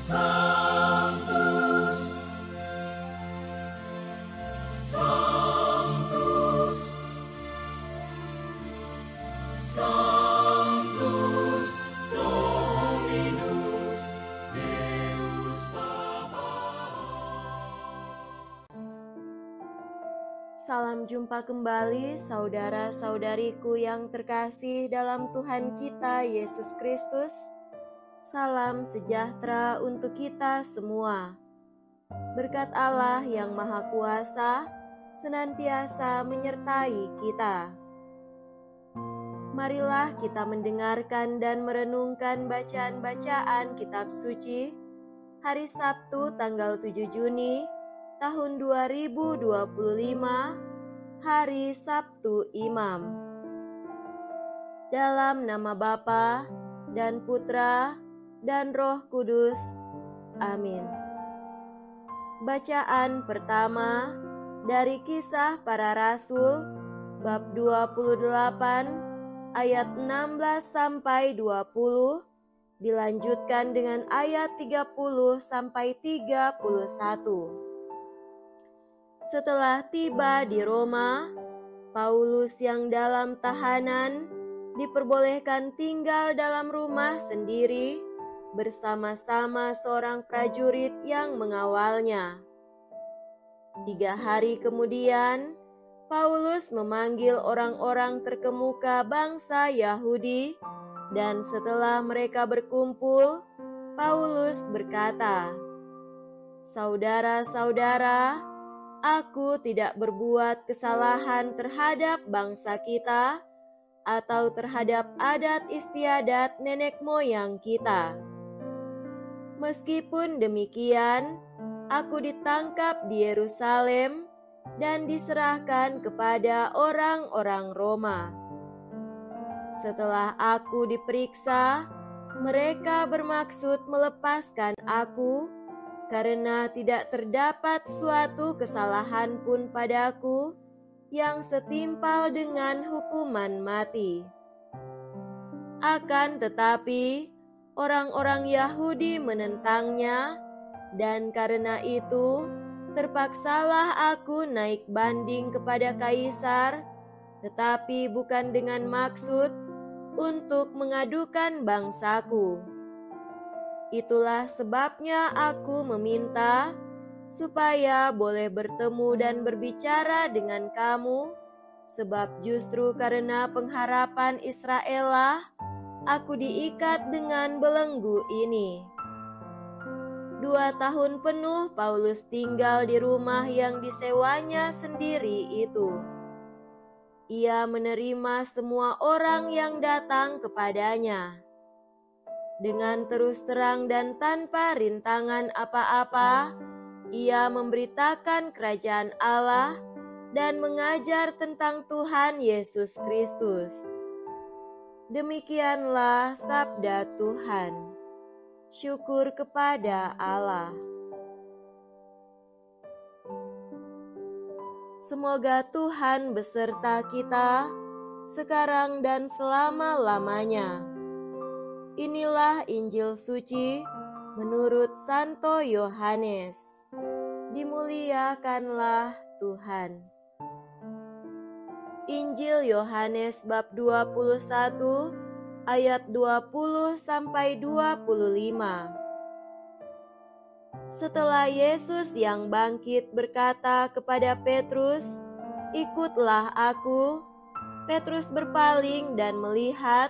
Sanctus, Sanctus, Sanctus Dominus Deus Sabaoth. Salam jumpa kembali saudara-saudariku yang terkasih dalam Tuhan kita Yesus Kristus. Salam sejahtera untuk kita semua. Berkat Allah yang Maha Kuasa senantiasa menyertai kita. Marilah kita mendengarkan dan merenungkan bacaan-bacaan kitab suci hari Sabtu tanggal 7 Juni tahun 2025, hari Sabtu Imam. Dalam nama Bapa dan Putra dan Roh Kudus. Amin. Bacaan pertama dari Kisah Para Rasul bab 28 ayat 16 sampai 20, dilanjutkan dengan ayat 30 sampai 31. Setelah tiba di Roma, Paulus yang dalam tahanan diperbolehkan tinggal dalam rumah sendiri bersama-sama seorang prajurit yang mengawalnya. 3 hari kemudian, Paulus memanggil orang-orang terkemuka bangsa Yahudi, dan setelah mereka berkumpul, Paulus berkata, "Saudara-saudara, aku tidak berbuat kesalahan terhadap bangsa kita atau terhadap adat istiadat nenek moyang kita. Meskipun demikian, aku ditangkap di Yerusalem dan diserahkan kepada orang-orang Roma. Setelah aku diperiksa, mereka bermaksud melepaskan aku karena tidak terdapat suatu kesalahan pun padaku yang setimpal dengan hukuman mati. Akan tetapi, orang-orang Yahudi menentangnya, dan karena itu terpaksalah aku naik banding kepada Kaisar, tetapi bukan dengan maksud untuk mengadukan bangsaku. Itulah sebabnya aku meminta supaya boleh bertemu dan berbicara dengan kamu, sebab justru karena pengharapan Israel lah aku diikat dengan belenggu ini." 2 tahun penuh Paulus tinggal di rumah yang disewanya sendiri itu. Ia menerima semua orang yang datang kepadanya. Dengan terus terang dan tanpa rintangan apa-apa, ia memberitakan kerajaan Allah dan mengajar tentang Tuhan Yesus Kristus. Demikianlah sabda Tuhan. Syukur kepada Allah. Semoga Tuhan beserta kita sekarang dan selama-lamanya. Inilah Injil suci menurut Santo Yohanes. Dimuliakanlah Tuhan. Injil Yohanes bab 21 ayat 20 sampai 25. Setelah Yesus yang bangkit berkata kepada Petrus, "Ikutlah aku," Petrus berpaling dan melihat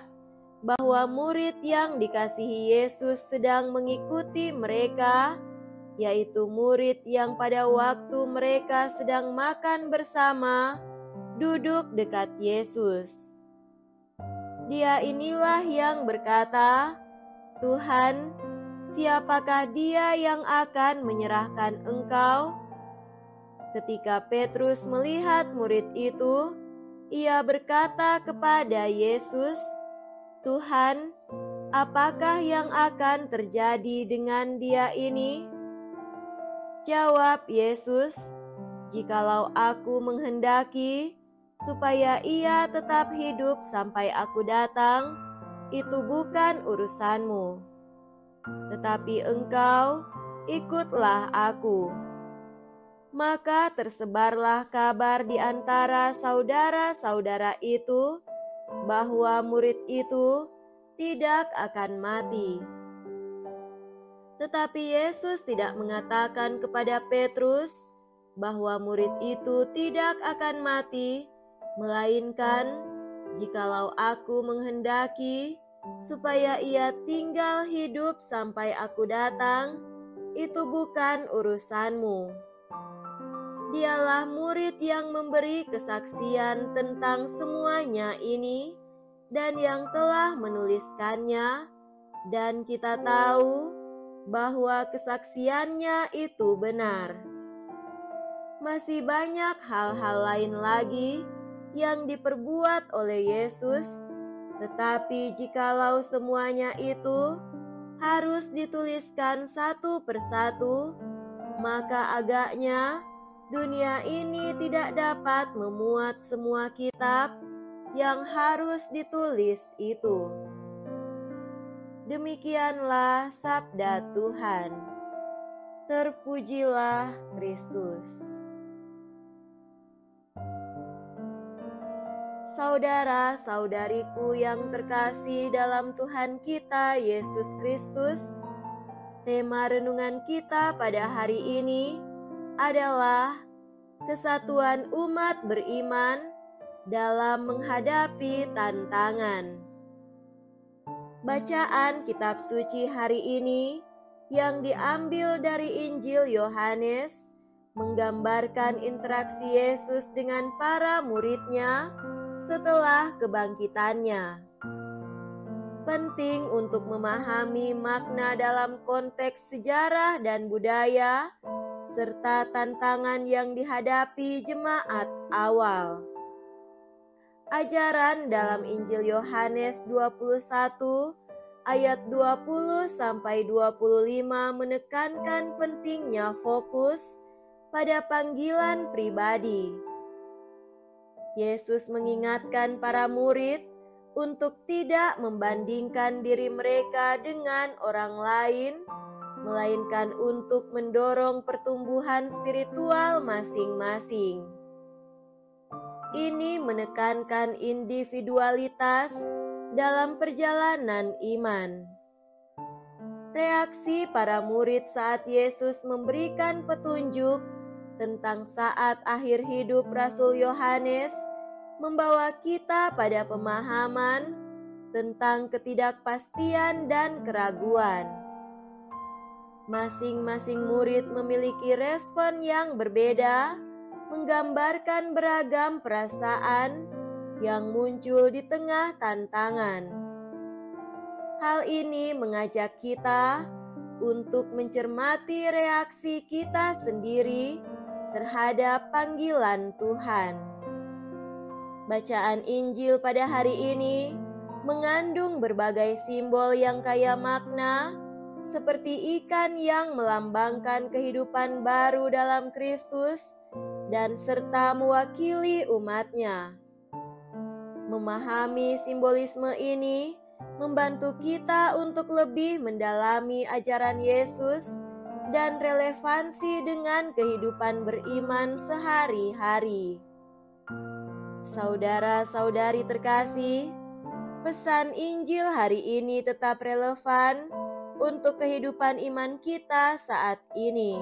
bahwa murid yang dikasihi Yesus sedang mengikuti mereka, yaitu murid yang pada waktu mereka sedang makan bersama, duduk dekat Yesus. Dia inilah yang berkata, "Tuhan, siapakah dia yang akan menyerahkan Engkau?" Ketika Petrus melihat murid itu, ia berkata kepada Yesus, "Tuhan, apakah yang akan terjadi dengan dia ini?" Jawab Yesus, "Jikalau aku menghendaki supaya ia tetap hidup sampai aku datang, itu bukan urusanmu. tetapi engkau ikutlah aku." Maka tersebarlah kabar di antara saudara-saudara itu bahwa murid itu tidak akan mati. Tetapi Yesus tidak mengatakan kepada Petrus bahwa murid itu tidak akan mati, melainkan, "Jikalau aku menghendaki supaya ia tinggal hidup sampai aku datang, itu bukan urusanmu." Dialah murid yang memberi kesaksian tentang semuanya ini dan yang telah menuliskannya, dan kita tahu bahwa kesaksiannya itu benar. Masih banyak hal-hal lain lagi yang diperbuat oleh Yesus, tetapi jikalau semuanya itu harus dituliskan satu persatu, maka agaknya dunia ini tidak dapat memuat semua kitab yang harus ditulis itu. Demikianlah sabda Tuhan. Terpujilah Kristus. Saudara-saudariku yang terkasih dalam Tuhan kita Yesus Kristus, tema renungan kita pada hari ini adalah kesatuan umat beriman dalam menghadapi tantangan. Bacaan kitab suci hari ini yang diambil dari Injil Yohanes menggambarkan interaksi Yesus dengan para muridnya setelah kebangkitannya. Penting untuk memahami makna dalam konteks sejarah dan budaya serta tantangan yang dihadapi jemaat awal. Ajaran dalam Injil Yohanes 21 ayat 20-25 menekankan pentingnya fokus pada panggilan pribadi. Yesus mengingatkan para murid untuk tidak membandingkan diri mereka dengan orang lain, melainkan untuk mendorong pertumbuhan spiritual masing-masing. Ini menekankan individualitas dalam perjalanan iman. Reaksi para murid saat Yesus memberikan petunjuk tentang saat akhir hidup Rasul Yohanes membawa kita pada pemahaman tentang ketidakpastian dan keraguan. Masing-masing murid memiliki respon yang berbeda, menggambarkan beragam perasaan yang muncul di tengah tantangan. Hal ini mengajak kita untuk mencermati reaksi kita sendiri terhadap panggilan Tuhan. Bacaan Injil pada hari ini mengandung berbagai simbol yang kaya makna, seperti ikan yang melambangkan kehidupan baru dalam Kristus dan serta mewakili umatnya. Memahami simbolisme ini membantu kita untuk lebih mendalami ajaran Yesus dan relevansi dengan kehidupan beriman sehari-hari. Saudara-saudari terkasih, pesan Injil hari ini tetap relevan untuk kehidupan iman kita saat ini.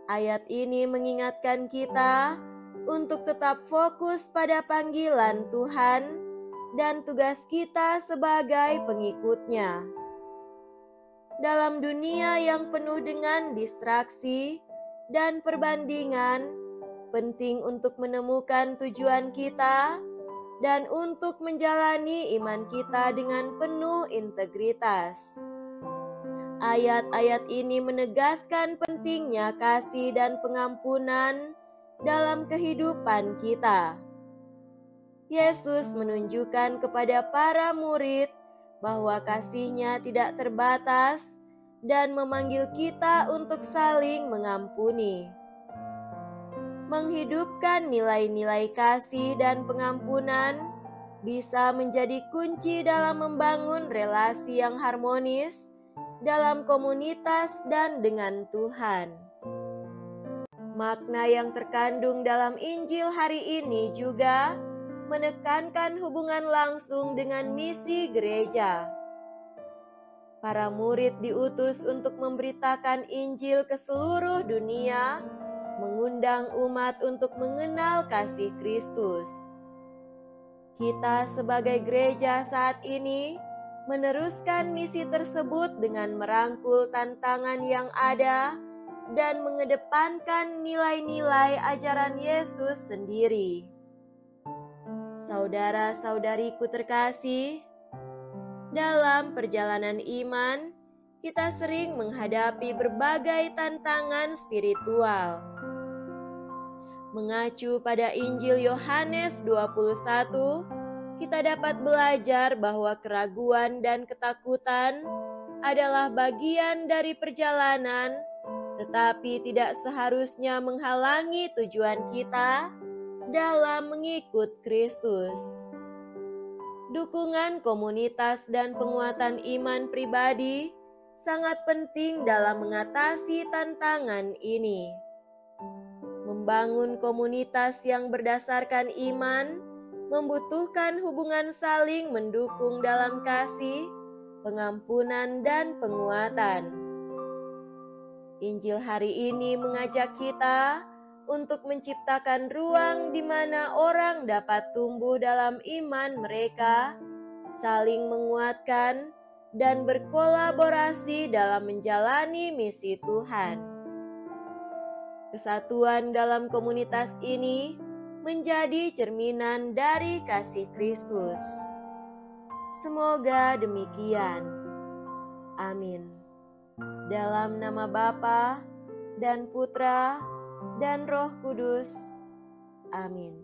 Ayat ini mengingatkan kita untuk tetap fokus pada panggilan Tuhan dan tugas kita sebagai pengikutnya. Dalam dunia yang penuh dengan distraksi dan perbandingan, penting untuk menemukan tujuan kita dan untuk menjalani iman kita dengan penuh integritas. Ayat-ayat ini menegaskan pentingnya kasih dan pengampunan dalam kehidupan kita. Yesus menunjukkan kepada para murid bahwa kasih-Nya tidak terbatas dan memanggil kita untuk saling mengampuni. Menghidupkan nilai-nilai kasih dan pengampunan bisa menjadi kunci dalam membangun relasi yang harmonis dalam komunitas dan dengan Tuhan. Makna yang terkandung dalam Injil hari ini juga menekankan hubungan langsung dengan misi gereja. Para murid diutus untuk memberitakan Injil ke seluruh dunia, mengundang umat untuk mengenal kasih Kristus. Kita sebagai gereja saat ini meneruskan misi tersebut dengan merangkul tantangan yang ada dan mengedepankan nilai-nilai ajaran Yesus sendiri. Saudara-saudariku terkasih, dalam perjalanan iman, kita sering menghadapi berbagai tantangan spiritual. Mengacu pada Injil Yohanes 21, kita dapat belajar bahwa keraguan dan ketakutan adalah bagian dari perjalanan, tetapi tidak seharusnya menghalangi tujuan kita dalam mengikut Kristus. Dukungan komunitas dan penguatan iman pribadi sangat penting dalam mengatasi tantangan ini. Membangun komunitas yang berdasarkan iman membutuhkan hubungan saling mendukung dalam kasih, pengampunan, dan penguatan. Injil hari ini mengajak kita untuk menciptakan ruang di mana orang dapat tumbuh dalam iman mereka, saling menguatkan, dan berkolaborasi dalam menjalani misi Tuhan. Kesatuan dalam komunitas ini menjadi cerminan dari kasih Kristus. Semoga demikian. Amin. Dalam nama Bapa dan Putra dan Roh Kudus. Amin.